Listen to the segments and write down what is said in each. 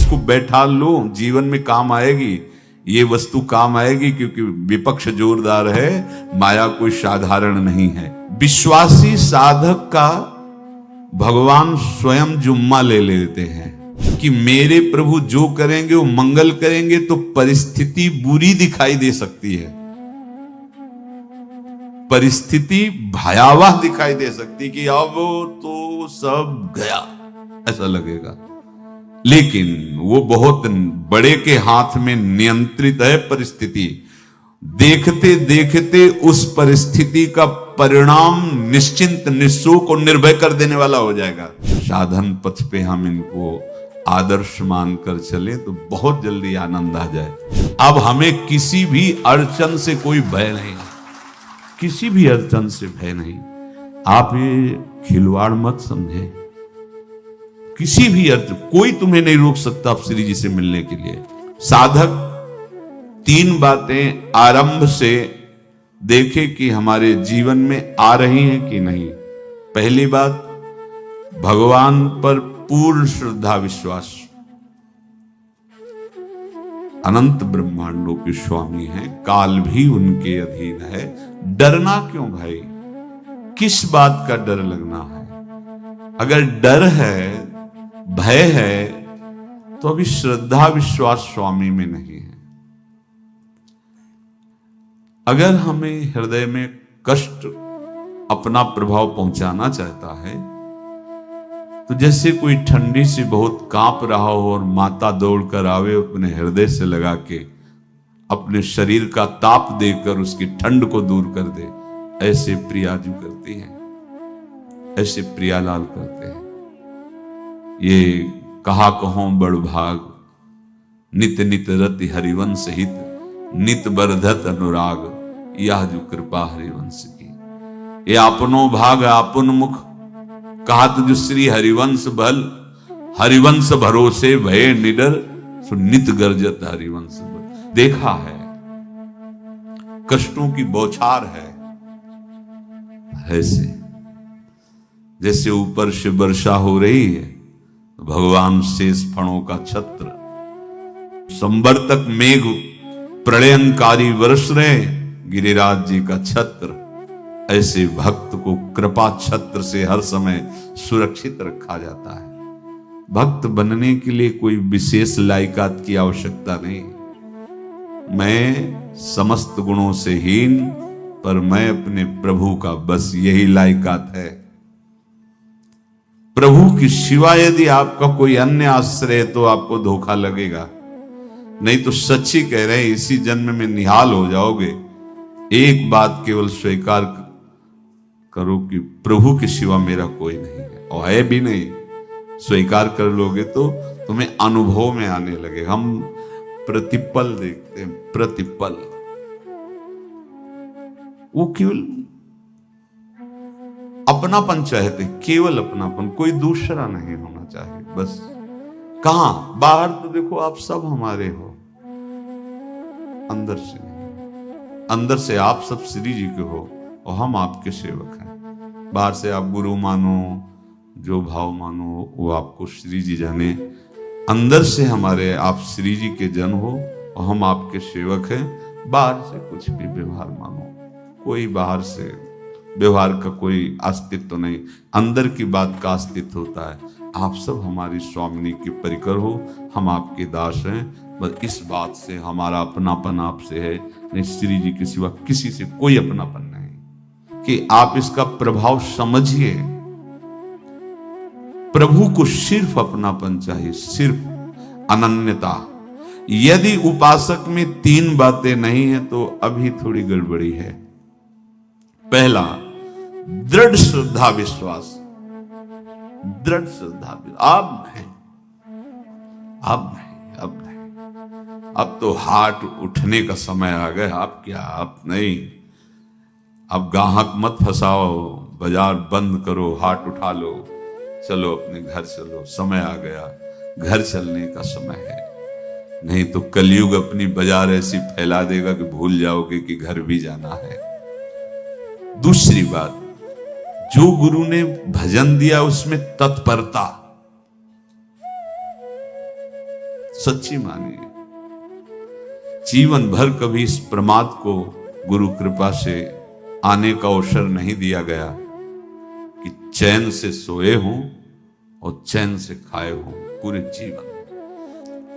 इसको बैठा लो, जीवन में काम आएगी, ये वस्तु काम आएगी, क्योंकि विपक्ष जोरदार है, माया कोई साधारण नहीं है। विश्वासी साधक का भगवान स्वयं जुम्मा ले लेते हैं कि मेरे प्रभु जो करेंगे वो मंगल करेंगे। तो परिस्थिति बुरी दिखाई दे सकती है, परिस्थिति भयावह दिखाई दे सकती कि अब तो सब गया, ऐसा लगेगा। लेकिन वो बहुत बड़े के हाथ में नियंत्रित है परिस्थिति। देखते देखते उस परिस्थिति का परिणाम निश्चिंत, निःशोक और निर्भय कर देने वाला हो जाएगा। साधन पथ पे हम इनको आदर्श मानकर चले तो बहुत जल्दी आनंद आ जाए। अब हमें किसी भी अड़चन से कोई भय नहीं, किसी भी अड़चन से भय नहीं। आप ये खिलवाड़ मत समझे, किसी भी अर्थ कोई तुम्हें नहीं रोक सकता आप श्री जी से मिलने के लिए। साधक तीन बातें आरंभ से देखे कि हमारे जीवन में आ रही हैं कि नहीं। पहली बात, भगवान पर पूर्ण श्रद्धा विश्वास। अनंत ब्रह्मांडों के स्वामी हैं, काल भी उनके अधीन है। डरना क्यों भाई, किस बात का डर लगना है? अगर डर है, भय है, तो अभी श्रद्धा विश्वास स्वामी में नहीं है। अगर हमें हृदय में कष्ट अपना प्रभाव पहुंचाना चाहता है, तो जैसे कोई ठंडी से बहुत कांप रहा हो और माता दौड़कर आवे, अपने हृदय से लगा के अपने शरीर का ताप देकर उसकी ठंड को दूर कर दे, ऐसे प्रियाजू करती हैं, ऐसे प्रियालाल करते हैं। ये कहा कहो बड़ भाग, नित नित रति हरिवंश हित, नित बरधत अनुराग, यह जो कृपा हरिवंश की। ये आपनो भाग आपन मुख, कहत जो श्री हरिवंश बल, हरिवंश भरोसे भय निडर, सो नित गर्जत हरिवंश बल। देखा है, कष्टों की बौछार है, ऐसे जैसे ऊपर से वर्षा हो रही है, भगवान शेष फणों का छत्र, संवर्तक मेघ प्रलयंकारी वर्ष रहे, गिरिराज जी का छत्र। ऐसे भक्त को कृपा छत्र से हर समय सुरक्षित रखा जाता है। भक्त बनने के लिए कोई विशेष लायकात की आवश्यकता नहीं। मैं समस्त गुणों से हीन, पर मैं अपने प्रभु का, बस यही लायकात है। प्रभु की सिवा यदि आपका कोई अन्य आश्रय है तो आपको धोखा लगेगा। नहीं तो सच्ची कह रहे हैं, इसी जन्म में निहाल हो जाओगे। एक बात केवल स्वीकार करो कि प्रभु के सिवा मेरा कोई नहीं है, और है भी नहीं। स्वीकार कर लोगे तो तुम्हें अनुभव में आने लगे। हम प्रतिपल देखते हैं, प्रतिपल, वो केवल अपनापन चाहते, केवल अपनापन, कोई दूसरा नहीं होना चाहिए। बस कहां बाहर तो देखो आप सब हमारे हो, अंदर से नहीं। अंदर से आप सब श्री जी के हो और हम आपके सेवक हैं। बाहर से आप गुरु मानो, जो भाव मानो, वो आपको श्री जी जाने। अंदर से हमारे आप श्री जी के जन हो और हम आपके सेवक हैं। बाहर से कुछ भी व्यवहार मानो, कोई बाहर से व्यवहार का कोई अस्तित्व नहीं, अंदर की बात का अस्तित्व होता है। आप सब हमारी स्वामिनी के परिकर हो, हम आपके दास हैं। बस इस बात से हमारा अपनापन आपसे है, नहीं श्री जी के सिवा किसी से कोई अपनापन नहीं। कि आप इसका प्रभाव समझिए। प्रभु को सिर्फ अपनापन चाहिए, सिर्फ अनन्यता। यदि उपासक में तीन बातें नहीं है तो अभी थोड़ी गड़बड़ी है। पहला, दृढ़ श्रद्धा विश्वास। दृढ़ श्रद्धा, अब नहीं, अब नहीं, अब नहीं, अब तो हाथ उठने का समय आ गया। अब क्या, अब नहीं, अब गाहक मत फंसाओ, बाजार बंद करो, हाथ उठा लो, चलो अपने घर चलो, समय आ गया, घर चलने का समय है। नहीं तो कलयुग अपनी बाजार ऐसी फैला देगा कि भूल जाओगे कि घर भी जाना है। दूसरी बात, जो गुरु ने भजन दिया उसमें तत्परता। सच्ची मानिए। जीवन भर कभी इस प्रमाद को गुरु कृपा से आने का अवसर नहीं दिया गया कि चैन से सोए हों और चैन से खाए हों। पूरे जीवन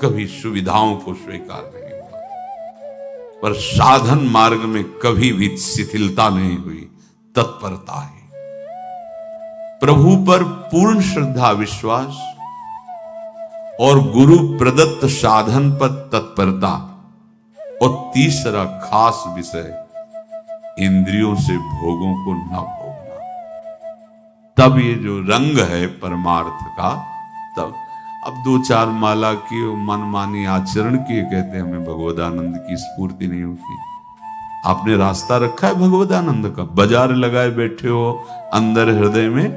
कभी सुविधाओं को स्वीकार नहीं हुआ, पर साधन मार्ग में कभी भी शिथिलता नहीं हुई, तत्परता ही। प्रभु पर पूर्ण श्रद्धा विश्वास और गुरु प्रदत्त साधन पर तत्परता, और तीसरा खास विषय इंद्रियों से भोगों को न भोगना। तब ये जो रंग है परमार्थ का, तब अब 2-4 माला की मनमानी आचरण किए कहते हैं हमें भगवदानंद की स्फूर्ति नहीं होती। आपने रास्ता रखा है भगवदानंद का, बाजार लगाए बैठे हो अंदर हृदय में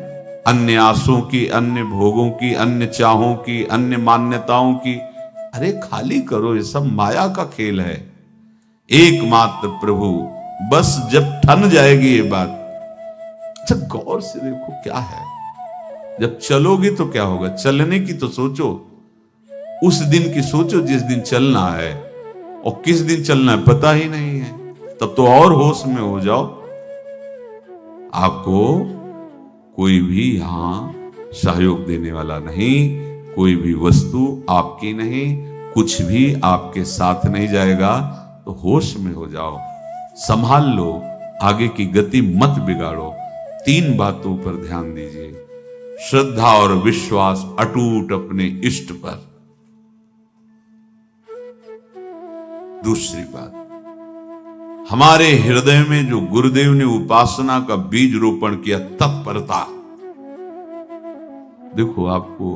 अन्य आसों की, अन्य भोगों की, अन्य चाहों की, अन्य मान्यताओं की। अरे खाली करो, ये सब माया का खेल है। एकमात्र प्रभु, बस जब ठन जाएगी ये बात। अच्छा गौर से देखो क्या है, जब चलोगे तो क्या होगा, चलने की तो सोचो, उस दिन की सोचो जिस दिन चलना है, और किस दिन चलना है पता ही नहीं है, तब तो और होश में हो जाओ। आपको कोई भी यहां सहयोग देने वाला नहीं, कोई भी वस्तु आपकी नहीं, कुछ भी आपके साथ नहीं जाएगा। तो होश में हो जाओ, संभाल लो, आगे की गति मत बिगाड़ो। 3 बातों पर ध्यान दीजिए, श्रद्धा और विश्वास अटूट अपने इष्ट पर। दूसरी बात, हमारे हृदय में जो गुरुदेव ने उपासना का बीज रोपण किया, तत्परता। देखो आपको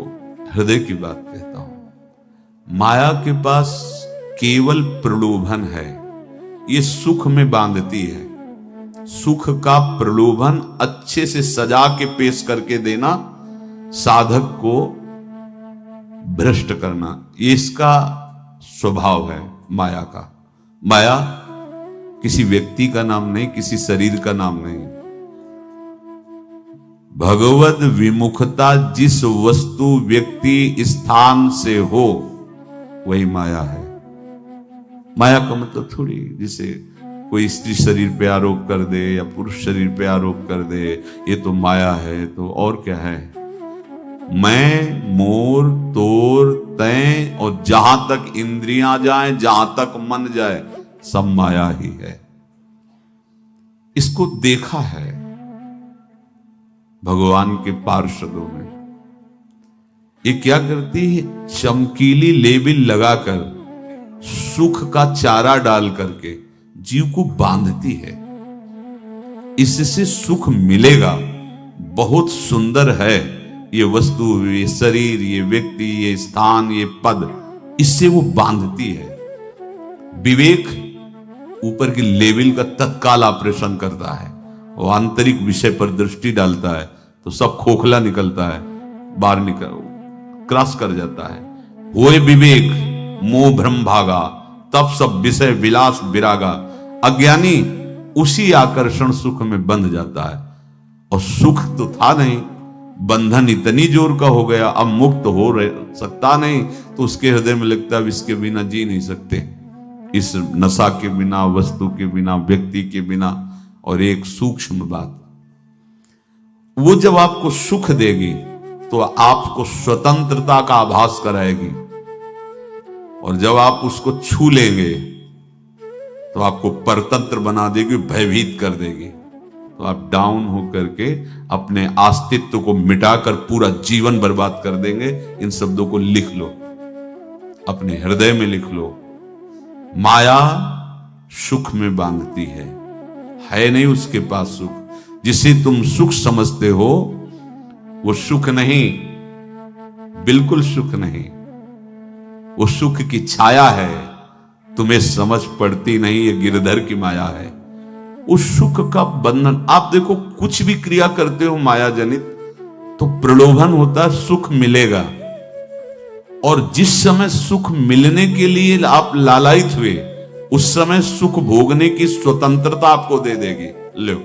हृदय की बात कहता हूं, माया के पास केवल प्रलोभन है, ये सुख में बांधती है। सुख का प्रलोभन अच्छे से सजा के पेश करके देना, साधक को भ्रष्ट करना, ये इसका स्वभाव है माया का। माया किसी व्यक्ति का नाम नहीं, किसी शरीर का नाम नहीं। भगवद विमुखता जिस वस्तु व्यक्ति स्थान से हो वही माया है। माया का मतलब थोड़ी जिसे कोई स्त्री शरीर पे आरोप कर दे या पुरुष शरीर पे आरोप कर दे ये तो माया है, तो और क्या है। मैं, मोर, तोर, तय और जहां तक इंद्रियां जाएं, जहां तक मन जाए, सब माया ही है। इसको देखा है भगवान के पार्षदों में। ये क्या करती है, चमकीली लेबिल लगाकर, सुख का चारा डाल करके जीव को बांधती है। इससे सुख मिलेगा, बहुत सुंदर है ये वस्तु, ये शरीर, ये व्यक्ति, ये स्थान, ये पद, इससे वो बांधती है। विवेक ऊपर की लेवल का तत्काल ऑपरेशन करता है, वो आंतरिक विषय पर दृष्टि डालता है तो सब खोखला निकलता है, बाहर निकल क्रॉस कर जाता है। होए विवेक मोह भ्रम भागा, तब सब विषय विलास विरागा। अज्ञानी उसी आकर्षण सुख में बंध जाता है, और सुख तो था नहीं, बंधन इतनी जोर का हो गया, अब मुक्त हो सकता नहीं, तो उसके हृदय में लगता है इसके बिना जी नहीं सकते, इस नशा के बिना, वस्तु के बिना, व्यक्ति के बिना। और एक सूक्ष्म बात, वो जब आपको सुख देगी तो आपको स्वतंत्रता का आभास कराएगी, और जब आप उसको छू लेंगे तो आपको परतंत्र बना देगी, भयभीत कर देगी। तो आप डाउन होकर के अपने अस्तित्व को मिटाकर पूरा जीवन बर्बाद कर देंगे। इन शब्दों को लिख लो, अपने हृदय में लिख लो। माया सुख में बांधती है नहीं उसके पास सुख। जिसे तुम सुख समझते हो वो सुख नहीं, बिल्कुल सुख नहीं, वो सुख की छाया है, तुम्हें समझ पड़ती नहीं, ये गिरधर की माया है। उस सुख का बंधन, आप देखो कुछ भी क्रिया करते हो माया जनित तो प्रलोभन होता है, सुख मिलेगा, और जिस समय सुख मिलने के लिए आप लालायित हुए उस समय सुख भोगने की स्वतंत्रता आपको दे देगी। लो,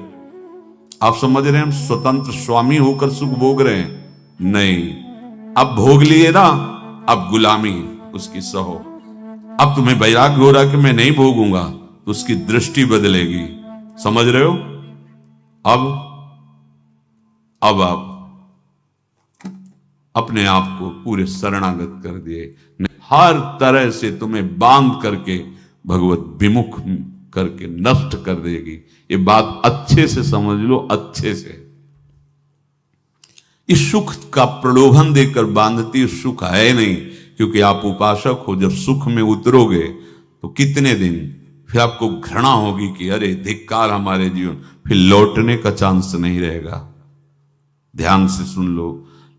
आप समझ रहे हैं हम स्वतंत्र स्वामी होकर सुख भोग रहे हैं? नहीं, अब भोग लिए ना, अब गुलामी, उसकी सहो। अब तुम्हें वैराग्य हो रहा कि मैं नहीं भोगूंगा, तो उसकी दृष्टि बदलेगी। समझ रहे हो? अब आप अपने आप को पूरे शरणागत कर दिए, हर तरह से तुम्हें बांध करके भगवत विमुख करके नष्ट कर देगी। ये बात अच्छे से समझ लो, अच्छे से। इस सुख का प्रलोभन देकर बांधती सुख है नहीं, क्योंकि आप उपासक हो। जब सुख में उतरोगे तो कितने दिन फिर आपको घृणा होगी कि अरे धिक्कार हमारे जीवन, फिर लौटने का चांस नहीं रहेगा। ध्यान से सुन लो,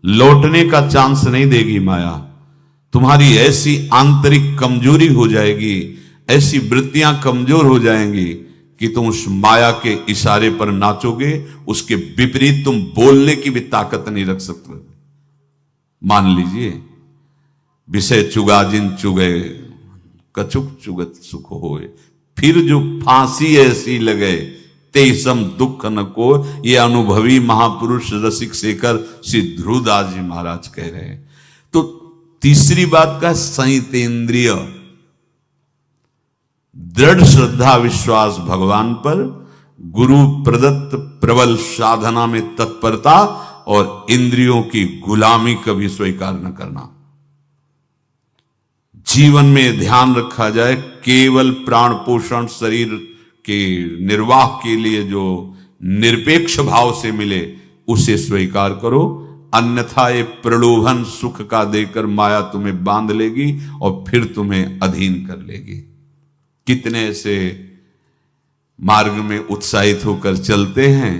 लौटने का चांस नहीं देगी माया। तुम्हारी ऐसी आंतरिक कमजोरी हो जाएगी, ऐसी वृत्तियां कमजोर हो जाएंगी कि तुम उस माया के इशारे पर नाचोगे, उसके विपरीत तुम बोलने की भी ताकत नहीं रख सकते। मान लीजिए, विषय चुगा जिन चुगे, कछुक चुगत सुख होए, फिर जो फांसी ऐसी लगे ते सम दुख न को। ये अनुभवी महापुरुष रसिक शेखर श्री ध्रुवदास जी महाराज कह रहे हैं। तो तीसरी बात का संयतेंद्रिय, दृढ़ श्रद्धा विश्वास भगवान पर, गुरु प्रदत्त प्रबल साधना में तत्परता, और इंद्रियों की गुलामी कभी स्वीकार न करना। जीवन में ध्यान रखा जाए, केवल प्राण पोषण शरीर के निर्वाह के लिए जो निरपेक्ष भाव से मिले उसे स्वीकार करो, अन्यथा ये प्रलोभन सुख का देकर माया तुम्हें बांध लेगी और फिर तुम्हें अधीन कर लेगी। कितने ऐसे मार्ग में उत्साहित होकर चलते हैं,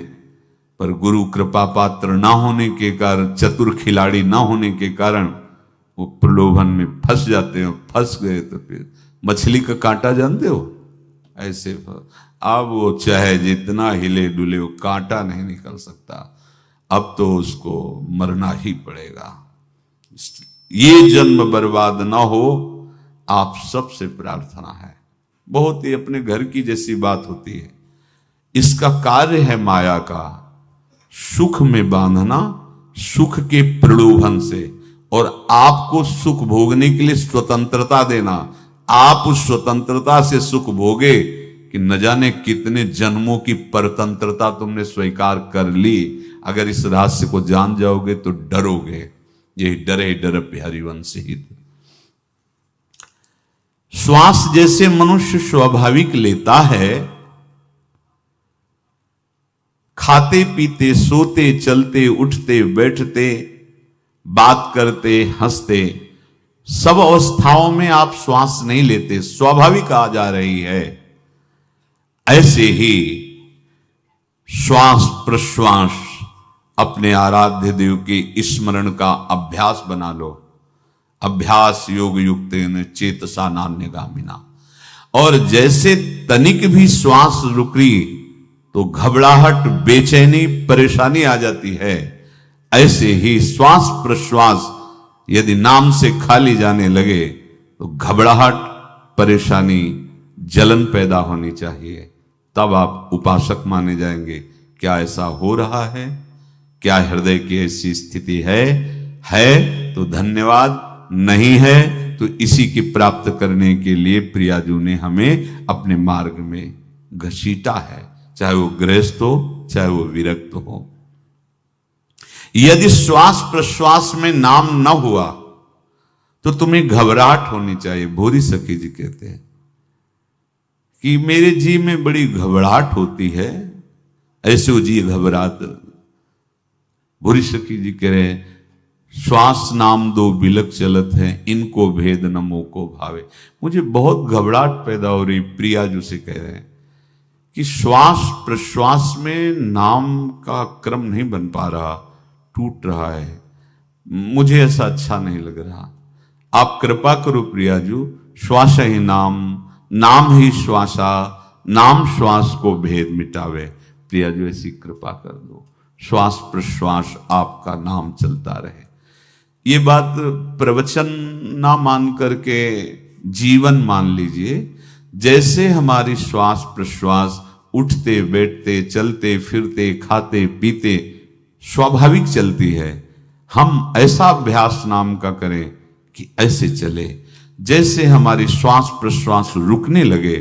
पर गुरु कृपा पात्र ना होने के कारण, चतुर खिलाड़ी ना होने के कारण वो प्रलोभन में फंस जाते हैं। फंस गए तो फिर मछली का कांटा जानते हो, ऐसे अब वो चाहे जितना हिले डुले, वो कांटा नहीं निकल सकता। अब तो उसको मरना ही पड़ेगा। ये जन्म बर्बाद ना हो, आप सबसे प्रार्थना है। बहुत ही अपने घर की जैसी बात होती है। इसका कार्य है माया का सुख में बांधना, सुख के प्रलोभन से, और आपको सुख भोगने के लिए स्वतंत्रता देना। आप उस स्वतंत्रता से सुख भोगे कि न जाने कितने जन्मों की परतंत्रता तुमने स्वीकार कर ली। अगर इस रहस्य को जान जाओगे तो डरोगे। यही डरे डर हरिवंश हित। श्वास जैसे मनुष्य स्वाभाविक लेता है, खाते पीते सोते चलते उठते बैठते बात करते हंसते, सब अवस्थाओं में आप श्वास नहीं लेते, स्वाभाविक आ जा रही है। ऐसे ही श्वास प्रश्वास अपने आराध्य देव के स्मरण का अभ्यास बना लो। अभ्यास योग युक्तेन चेतसा नान्यगामिना। और जैसे तनिक भी श्वास रुकी तो घबराहट, बेचैनी, परेशानी आ जाती है, ऐसे ही श्वास प्रश्वास यदि नाम से खाली जाने लगे तो घबराहट, परेशानी, जलन पैदा होनी चाहिए। तब आप उपासक माने जाएंगे। क्या ऐसा हो रहा है? क्या हृदय की ऐसी स्थिति है तो धन्यवाद, नहीं है तो इसी की प्राप्त करने के लिए प्रियाजू ने हमें अपने मार्ग में घसीटा है, चाहे वो गृहस्थ हो चाहे वो विरक्त हो। यदि श्वास प्रश्वास में नाम न हुआ तो तुम्हें घबराहट होनी चाहिए। भोरी सखी जी कहते हैं कि मेरे जी में बड़ी घबराहट होती है, ऐसे वो जी घबरात। भोरी सखी जी कह रहे श्वास नाम दो बिलक चलत है, इनको भेद न मोको भावे। मुझे बहुत घबराहट पैदा हो रही। प्रियाजू से कह रहे हैं कि श्वास प्रश्वास में नाम का क्रम नहीं बन पा रहा, टूट रहा है, मुझे ऐसा अच्छा नहीं लग रहा। आप कृपा करो प्रियाजू, श्वास ही नाम, नाम ही श्वासा, नाम श्वास को भेद मिटावे। प्रियाजू ऐसी कृपा कर दो, श्वास प्रश्वास आपका नाम चलता रहे। ये बात प्रवचन ना मान करके जीवन मान लीजिए। जैसे हमारी श्वास प्रश्वास उठते बैठते चलते फिरते खाते पीते स्वाभाविक चलती है, हम ऐसा अभ्यास नाम का करें कि ऐसे चले। जैसे हमारी श्वास प्रश्वास रुकने लगे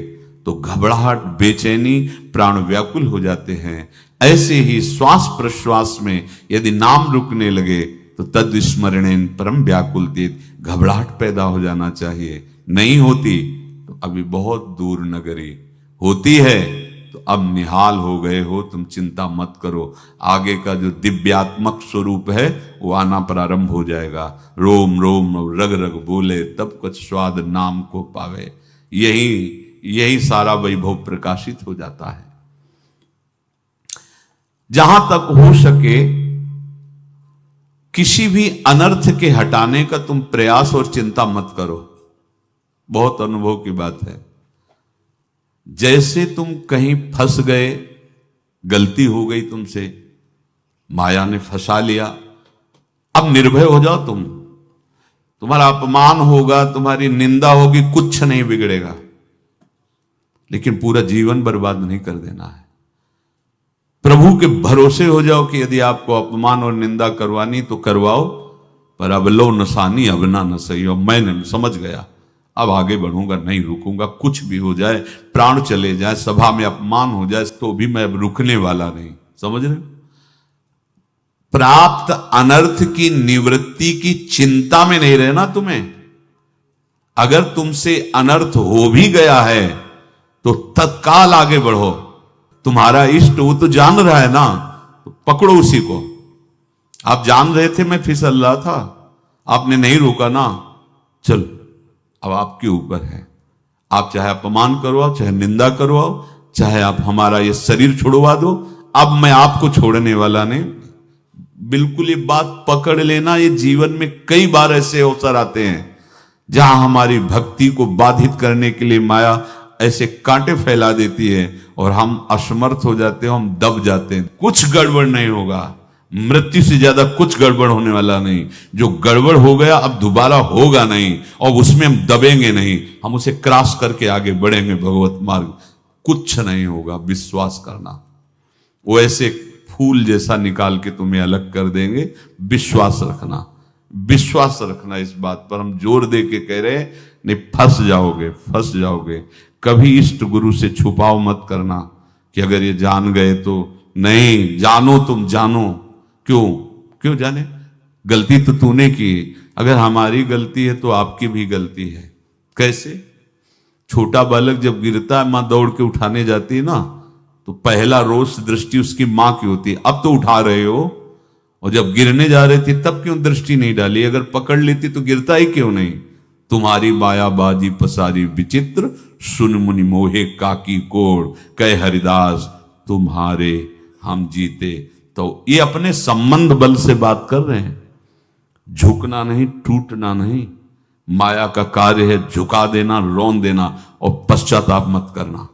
तो घबराहट, बेचैनी, प्राण व्याकुल हो जाते हैं, ऐसे ही श्वास प्रश्वास में यदि नाम रुकने लगे तो तद स्मरणेन परम व्याकुल तीत, घबराहट पैदा हो जाना चाहिए। नहीं होती तो अभी बहुत दूर नगरी, होती है तो अब निहाल हो गए हो, तुम चिंता मत करो। आगे का जो दिव्यात्मक स्वरूप है वो आना प्रारंभ हो जाएगा। रोम रोम रग रग बोले तब कुछ स्वाद नाम को पावे, यही सारा वैभव प्रकाशित हो जाता है। जहां तक हो सके किसी भी अनर्थ के हटाने का तुम प्रयास और चिंता मत करो। बहुत अनुभव की बात है। जैसे तुम कहीं फंस गए, गलती हो गई तुमसे, माया ने फंसा लिया, अब निर्भय हो जाओ। तुम्हारा अपमान होगा, तुम्हारी निंदा होगी, कुछ नहीं बिगड़ेगा, लेकिन पूरा जीवन बर्बाद नहीं कर देना है। प्रभु के भरोसे हो जाओ कि यदि आपको अपमान और निंदा करवानी तो करवाओ, पर अब लो नसानी अब ना न सही हो। मैं समझ गया, अब आगे बढ़ूंगा, नहीं रुकूंगा, कुछ भी हो जाए, प्राण चले जाए, सभा में अपमान हो जाए, तो भी मैं अब रुकने वाला नहीं। समझ रहे? प्राप्त अनर्थ की निवृत्ति की चिंता में नहीं रहना तुम्हें। अगर तुमसे अनर्थ हो भी गया है तो तत्काल आगे बढ़ो। तुम्हारा इष्ट वो तो जान रहा है ना, तो पकड़ो उसी को। आप जान रहे थे मैं फिसल रहा था, आपने नहीं रोका ना, चलो अब आपके ऊपर है। आप चाहे अपमान करवाओ, चाहे निंदा करवाओ, चाहे आप हमारा ये शरीर छुड़वा दो, अब मैं आपको छोड़ने वाला नहीं। बिल्कुल ये बात पकड़ लेना। ये जीवन में कई बार ऐसे अवसर आते हैं जहां हमारी भक्ति को बाधित करने के लिए माया ऐसे कांटे फैला देती है और हम असमर्थ हो जाते हैं, हम दब जाते हैं। कुछ गड़बड़ नहीं होगा, मृत्यु से ज्यादा कुछ गड़बड़ होने वाला नहीं। जो गड़बड़ हो गया अब दोबारा होगा नहीं, और उसमें हम दबेंगे नहीं, हम उसे क्रॉस करके आगे बढ़ेंगे भगवत मार्ग। कुछ नहीं होगा, विश्वास करना। वो ऐसे फूल जैसा निकाल के तुम्हें अलग कर देंगे। विश्वास रखना, विश्वास रखना। इस बात पर हम जोर दे के कह रहे हैं, नहीं फंस जाओगे, फंस जाओगे। कभी इष्ट गुरु से छुपाव मत करना कि अगर ये जान गए तो। नहीं, जानो, तुम जानो। क्यों जाने? गलती तो तूने की। अगर हमारी गलती है तो आपकी भी गलती है। कैसे? छोटा बालक जब गिरता है, मां दौड़ के उठाने जाती है ना, तो पहला रोष दृष्टि उसकी मां की होती है। अब तो उठा रहे हो, और जब गिरने जा रहे थे तब क्यों दृष्टि नहीं डाली? अगर पकड़ लेती तो गिरता ही क्यों नहीं? तुम्हारी मायाबाजी पसारी विचित्र, सुन मुनि मोहे काकी कोड़, कह हरिदास तुम्हारे हम जीते। तो ये अपने संबंध बल से बात कर रहे हैं। झुकना नहीं, टूटना नहीं। माया का कार्य है झुका देना, रौन देना, और पश्चाताप मत करना।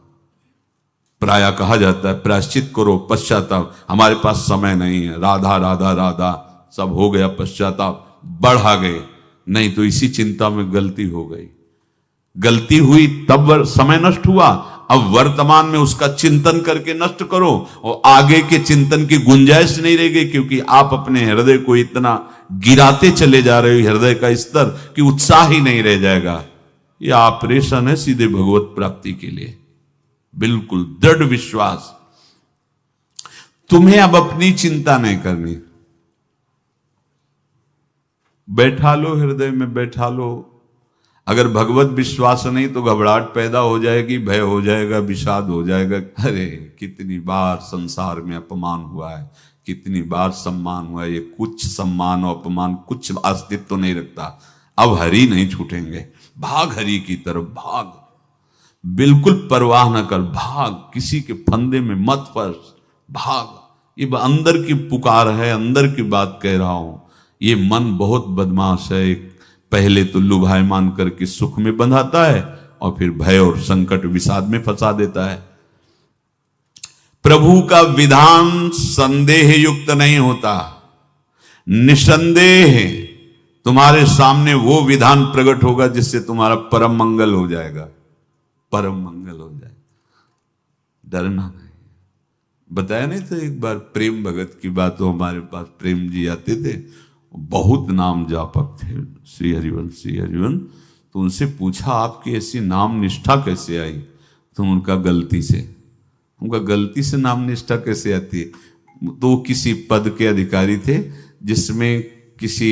प्राय कहा जाता है प्रायश्चित करो, पश्चाताप। हमारे पास समय नहीं है। राधा राधा राधा सब हो गया, पश्चाताप बढ़ा गए। नहीं तो इसी चिंता में गलती हो गई, गलती हुई तब समय नष्ट हुआ। अब वर्तमान में उसका चिंतन करके नष्ट करो, और आगे के चिंतन की गुंजाइश नहीं रह गई, क्योंकि आप अपने हृदय को इतना गिराते चले जा रहे हो, हृदय का स्तर, कि उत्साह ही नहीं रह जाएगा। यह ऑपरेशन है सीधे भगवत प्राप्ति के लिए। बिल्कुल दृढ़ विश्वास। तुम्हें अब अपनी चिंता नहीं करनी। बैठा लो, हृदय में बैठा लो। अगर भगवत विश्वास नहीं तो घबराहट पैदा हो जाएगी, भय हो जाएगा, विषाद हो जाएगा। अरे कितनी बार संसार में अपमान हुआ है, कितनी बार सम्मान हुआ है। ये कुछ सम्मान और अपमान कुछ अस्तित्व तो नहीं रखता। अब हरि नहीं छूटेंगे। भाग हरि की तरफ, भाग। बिल्कुल परवाह न कर, भाग। किसी के फंदे में मत फंस, भाग। ये अंदर की पुकार है, अंदर की बात कह रहा हूं। ये मन बहुत बदमाश है। पहले तो लुभायमान करके सुख में बंधाता है, और फिर भय और संकट विषाद में फंसा देता है। प्रभु का विधान संदेह युक्त नहीं होता। निसंदेह तुम्हारे सामने वो विधान प्रकट होगा जिससे तुम्हारा परम मंगल हो जाएगा, परम मंगल हो जाएगा। डरना नहीं। बताया नहीं था एक बार प्रेम भगत की बात। तो हमारे पास प्रेम जी आते थे, बहुत नाम जापक थे, श्री हरिवंश, श्री हरिवंश। तो उनसे पूछा आपकी ऐसी नाम निष्ठा कैसे आई? तो उनका गलती से नाम निष्ठा कैसे आती है? तो किसी पद के अधिकारी थे जिसमें किसी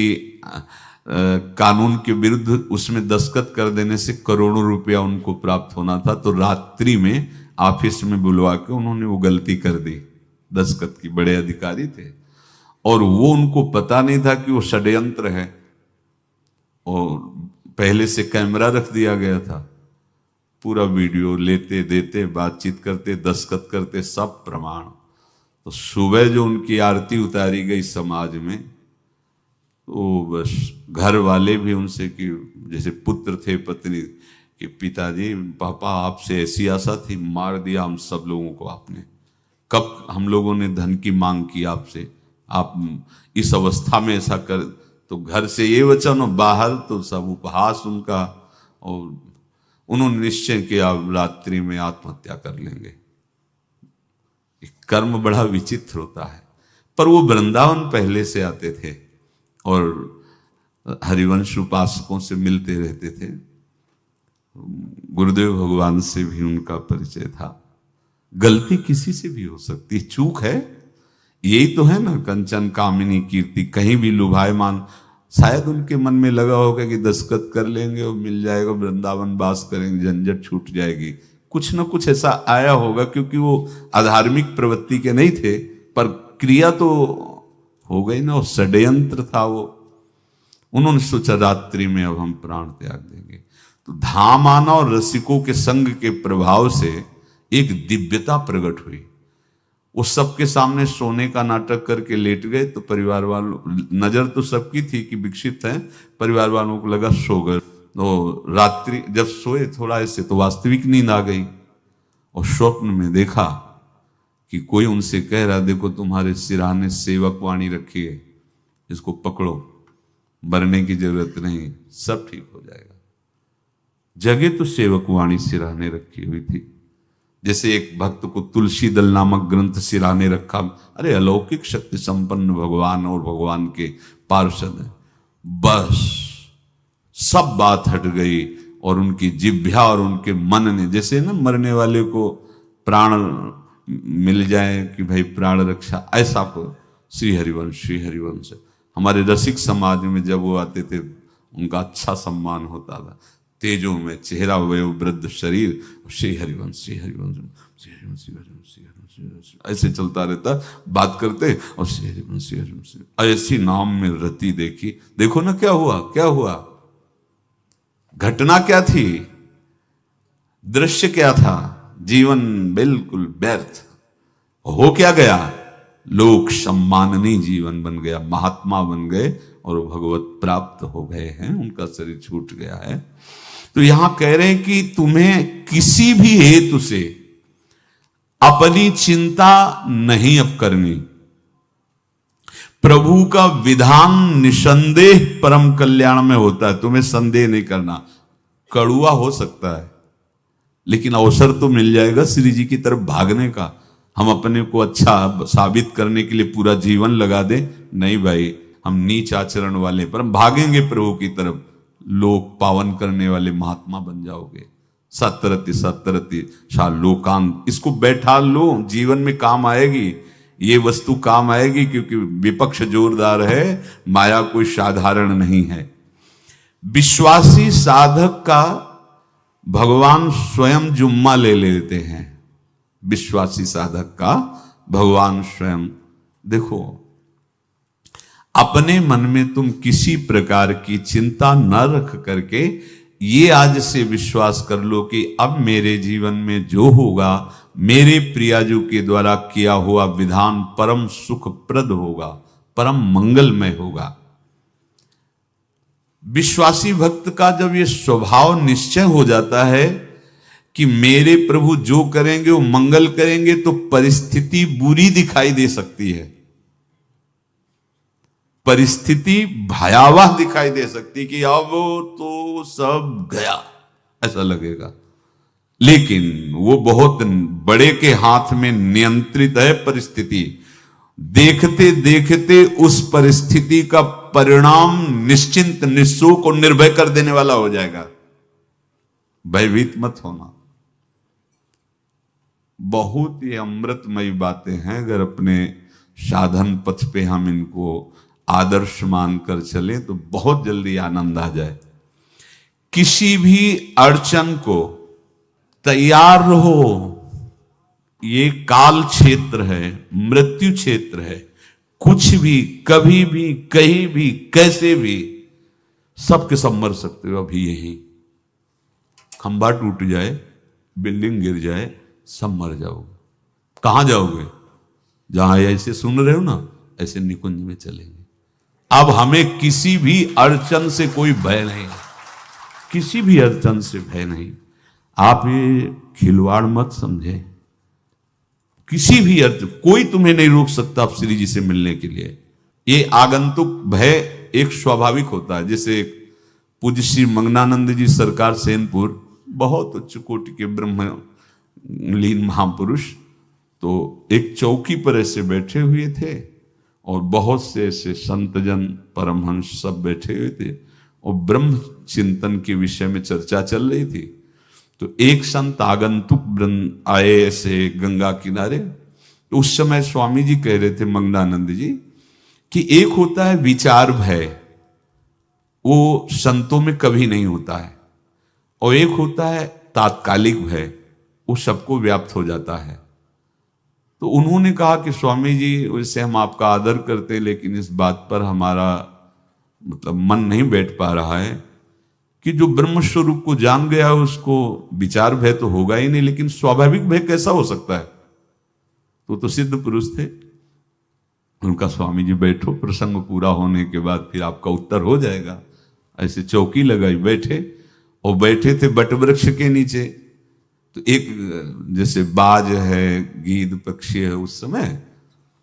कानून के विरुद्ध उसमें दस्तखत कर देने से करोड़ों रुपया उनको प्राप्त होना था। तो रात्रि में ऑफिस में बुलवा के उन्होंने वो गलती कर दी, दस्तखत की। बड़े अधिकारी थे और वो उनको पता नहीं था कि वो षड्यंत्र है, और पहले से कैमरा रख दिया गया था। पूरा वीडियो लेते देते, बातचीत करते, दस्तखत करते, सब प्रमाण। तो सुबह जो उनकी आरती उतारी गई समाज में, तो बस घर वाले भी उनसे कि जैसे पुत्र थे पत्नी कि पिताजी पापा आपसे ऐसी आशा थी, मार दिया हम सब लोगों को आपने। कब हम लोगों ने धन की मांग की आपसे, आप इस अवस्था में ऐसा कर। तो घर से ये वचन और बाहर तो सब उपहास उनका, और उन्होंने निश्चय किया रात्रि में आत्महत्या कर लेंगे। कर्म बड़ा विचित्र होता है। पर वो वृंदावन पहले से आते थे और हरिवंश उपासकों से मिलते रहते थे। गुरुदेव भगवान से भी उनका परिचय था। गलती किसी से भी हो सकती, चूक है, यही तो है ना। कंचन कामिनी कीर्ति, कहीं भी लुभायमान। शायद उनके मन में लगा होगा कि दस्तखत कर लेंगे और मिल जाएगा, वृंदावन वास करेंगे, झंझट छूट जाएगी। कुछ ना कुछ ऐसा आया होगा, क्योंकि वो अधार्मिक प्रवृत्ति के नहीं थे, पर क्रिया तो हो गई ना, वो षड्यंत्र था वो। उन्होंने सोचा रात्रि में अब हम प्राण त्याग देंगे। तो धाम आना और रसिकों के संग के प्रभाव से एक दिव्यता प्रकट हुई। वो सबके सामने सोने का नाटक करके लेट गए। तो परिवार वालों, नजर तो सबकी थी कि विकसित है, परिवार वालों को लगा सो गए। तो रात्रि जब सोए थोड़ा ऐसे, तो वास्तविक नींद आ गई और स्वप्न में देखा कि कोई उनसे कह रहा, देखो तुम्हारे सिरहाने सेवक वाणी रखी है, इसको पकड़ो, मरने की जरूरत नहीं, सब ठीक हो जाएगा। जगह तो सेवक वाणी सिरहाने रखी हुई थी। जैसे एक भक्त को तुलसी दल नामक ग्रंथ सिरहाने रखा। अरे अलौकिक शक्ति संपन्न भगवान और भगवान के पार्षद हैं। बस सब बात हट गई और उनकी जिह्वा और उनके मन ने, जैसे ना मरने वाले को प्राण मिल जाए कि भाई प्राण रक्षा, ऐसा को श्री हरिवंश हमारे रसिक समाज में जब वो आते थे उनका अच्छा सम्मान होता था। तेजो में चेहरा, वयो वृद्ध शरीर, श्री हरिवंश ऐसे चलता रहता, बात करते और श्री हरिवंश ऐसी नाम में रति देखी। देखो ना क्या हुआ, घटना क्या थी, दृश्य क्या था, जीवन बिल्कुल व्यर्थ हो क्या गया, लोक सम्माननीय जीवन बन गया, महात्मा बन गए और भगवत प्राप्त हो गए हैं, उनका शरीर छूट गया है। तो यहां कह रहे हैं कि तुम्हें किसी भी हेतु से अपनी चिंता नहीं अब करनी। प्रभु का विधान निसंदेह परम कल्याण में होता है, तुम्हें संदेह नहीं करना। कड़ुआ हो सकता है लेकिन अवसर तो मिल जाएगा श्री जी की तरफ भागने का। हम अपने को अच्छा साबित करने के लिए पूरा जीवन लगा दें, नहीं भाई, हम नीच आचरण वाले पर हम भागेंगे प्रभु की तरफ, लोक पावन करने वाले महात्मा बन जाओगे। सतरति शा लोकांत, इसको बैठा लो, जीवन में काम आएगी, ये वस्तु काम आएगी, क्योंकि विपक्ष जोरदार है, माया कोई साधारण नहीं है। विश्वासी साधक का भगवान स्वयं जुम्मा ले लेते हैं। विश्वासी साधक का भगवान स्वयं, देखो अपने मन में तुम किसी प्रकार की चिंता न रख करके ये आज से विश्वास कर लो कि अब मेरे जीवन में जो होगा, मेरे प्रियाजू के द्वारा किया हुआ विधान परम सुखप्रद होगा, परम मंगलमय होगा। विश्वासी भक्त का जब ये स्वभाव निश्चय हो जाता है कि मेरे प्रभु जो करेंगे वो मंगल करेंगे, तो परिस्थिति बुरी दिखाई दे सकती है, परिस्थिति भयावह दिखाई दे सकती कि अब तो सब गया, ऐसा लगेगा। लेकिन वो बहुत बड़े के हाथ में नियंत्रित है परिस्थिति। देखते देखते उस परिस्थिति का परिणाम निश्चिंत, निःशोक और निर्भय कर देने वाला हो जाएगा। भयभीत मत होना। बहुत ही अमृतमयी बातें हैं, अगर अपने साधन पथ पे हम इनको आदर्श मानकर चलें तो बहुत जल्दी आनंद आ जाए। किसी भी अड़चन को तैयार रहो। ये काल क्षेत्र है, मृत्यु क्षेत्र है। कुछ भी, कभी भी, कहीं भी, कैसे भी, सब के सब मर सकते हो। अभी यही खंभा टूट जाए, बिल्डिंग गिर जाए, सब मर जाओगे। कहां जाओगे? जहां ऐसे सुन रहे हो ना, ऐसे निकुंज में चलेंगे। अब हमें किसी भी अड़चन से कोई भय नहीं, किसी भी अड़चन से भय नहीं। आप ये खिलवाड़ मत समझे। किसी भी अर्थ कोई तुम्हें नहीं रोक सकता आप श्री जी से मिलने के लिए। ये आगंतुक भय एक स्वाभाविक होता है। जैसे पूज्य श्री मंगनानंद जी सरकार सेनपुर, बहुत उच्च कोटि के ब्रह्मलीन महापुरुष, तो एक चौकी पर ऐसे बैठे हुए थे और बहुत से ऐसे संतजन परमहंस सब बैठे हुए थे और ब्रह्म चिंतन के विषय में चर्चा चल रही थी। तो एक संत आगंतुक आए ऐसे गंगा किनारे। तो उस समय स्वामी जी कह रहे थे मंगनानंद जी कि एक होता है विचार भय, वो संतों में कभी नहीं होता है, और एक होता है तात्कालिक भय, वो सबको व्याप्त हो जाता है। तो उन्होंने कहा कि स्वामी जी, वैसे हम आपका आदर करते, लेकिन इस बात पर हमारा मतलब मन नहीं बैठ पा रहा है कि जो ब्रह्म स्वरूप को जान गया उसको विचार भय तो होगा ही नहीं, लेकिन स्वाभाविक भय कैसा हो सकता है? तो सिद्ध पुरुष थे। उनका स्वामी जी बैठो, प्रसंग पूरा होने के बाद फिर आपका उत्तर हो जाएगा। ऐसे चौकी लगाई, बैठे, और बैठे थे बट वृक्ष के नीचे। तो एक जैसे बाज है, गीद पक्षी है, उस समय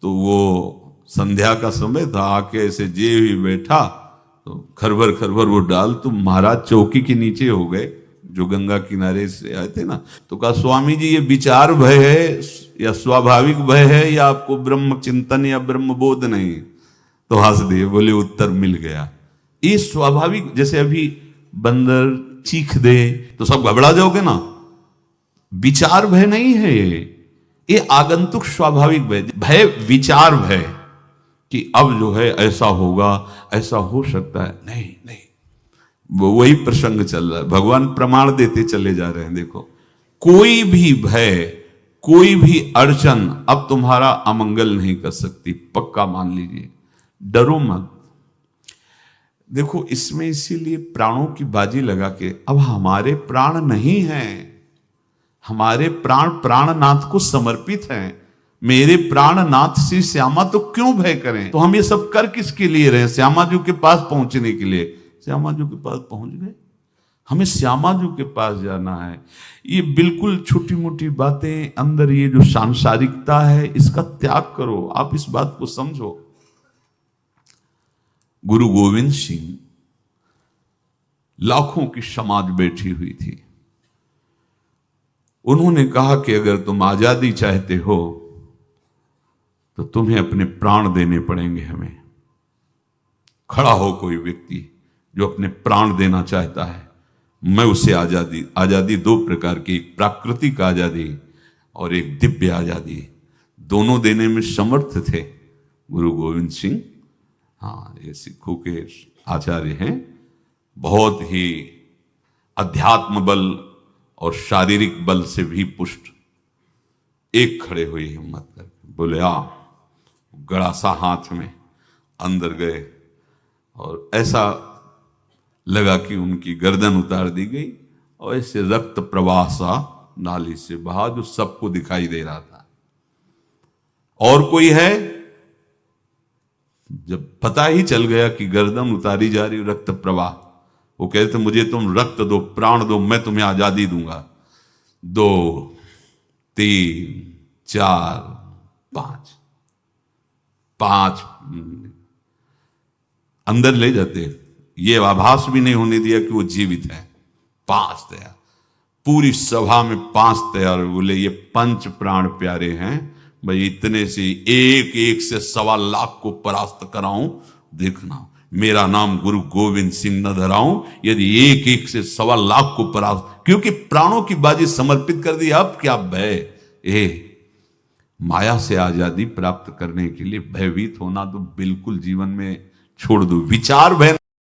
तो वो संध्या का समय था, आके ऐसे जे ही बैठा तो खरबर खरबर वो डाल, तो महाराज चौकी के नीचे हो गए जो गंगा किनारे से आए थे ना। तो कहा स्वामी जी, ये विचार भय है या स्वाभाविक भय है या आपको ब्रह्म चिंतन या ब्रह्म बोध नहीं? तो हंस दिए, बोले उत्तर मिल गया। ये स्वाभाविक, जैसे अभी बंदर चीख दे तो सब घबरा जाओगे ना, विचार भय नहीं है ये आगंतुक स्वाभाविक भय। भय विचार भय कि अब जो है ऐसा होगा, ऐसा हो सकता है, नहीं नहीं, वही प्रसंग चल रहा है। भगवान प्रमाण देते चले जा रहे हैं। देखो, कोई भी भय, कोई भी अड़चन अब तुम्हारा अमंगल नहीं कर सकती, पक्का मान लीजिए। डरो मत। देखो, इसमें इसीलिए प्राणों की बाजी लगा के, अब हमारे प्राण नहीं हैं, हमारे प्राण प्राणनाथ को समर्पित हैं। मेरे प्राणनाथ श्री श्यामा, तो क्यों भय करें? तो हम ये सब कर किसके लिए रहे? श्यामा जी के पास पहुंचने के लिए। श्यामा जी के पास पहुंच गए, हमें श्यामा जी के पास जाना है। ये बिल्कुल छोटी मोटी बातें, अंदर ये जो सांसारिकता है, इसका त्याग करो। आप इस बात को समझो। गुरु गोविंद सिंह, लाखों की समाज बैठी हुई थी। उन्होंने कहा कि अगर तुम आजादी चाहते हो तो तुम्हें अपने प्राण देने पड़ेंगे। हमें खड़ा हो कोई व्यक्ति जो अपने प्राण देना चाहता है, मैं उसे आजादी। आजादी दो प्रकार की, प्राकृतिक आजादी और एक दिव्य आजादी, दोनों देने में समर्थ थे गुरु गोविंद सिंह। हाँ, ये सिखों के आचार्य हैं, बहुत ही अध्यात्म बल और शारीरिक बल से भी पुष्ट। एक खड़े हुए हिम्मत करके बोले, आ, गड़ासा हाथ में अंदर गए और ऐसा लगा कि उनकी गर्दन उतार दी गई और ऐसे रक्त प्रवाह सा नाली से बहा, जो सबको दिखाई दे रहा था। और कोई है? जब पता ही चल गया कि गर्दन उतारी जा रही, रक्त प्रवाह, वो कहते मुझे तुम रक्त दो, प्राण दो, मैं तुम्हें आजादी दूंगा। 2 3 4 5 अंदर ले जाते, ये आभास भी नहीं होने दिया कि वो जीवित है। 5 तैयार, पूरी सभा में 5 तैयार। बोले ये पंच प्राण प्यारे हैं भाई, इतने से एक एक से 1.25 लाख को परास्त कराऊं, देखना। मेरा नाम गुरु गोविंद सिंह न धराऊं, यदि एक एक से 1.25 को परास्त, क्योंकि प्राणों की बाजी समर्पित कर दी, अब क्या भय। माया से आजादी प्राप्त करने के लिए भयभीत होना तो बिल्कुल जीवन में छोड़ दो। विचार भय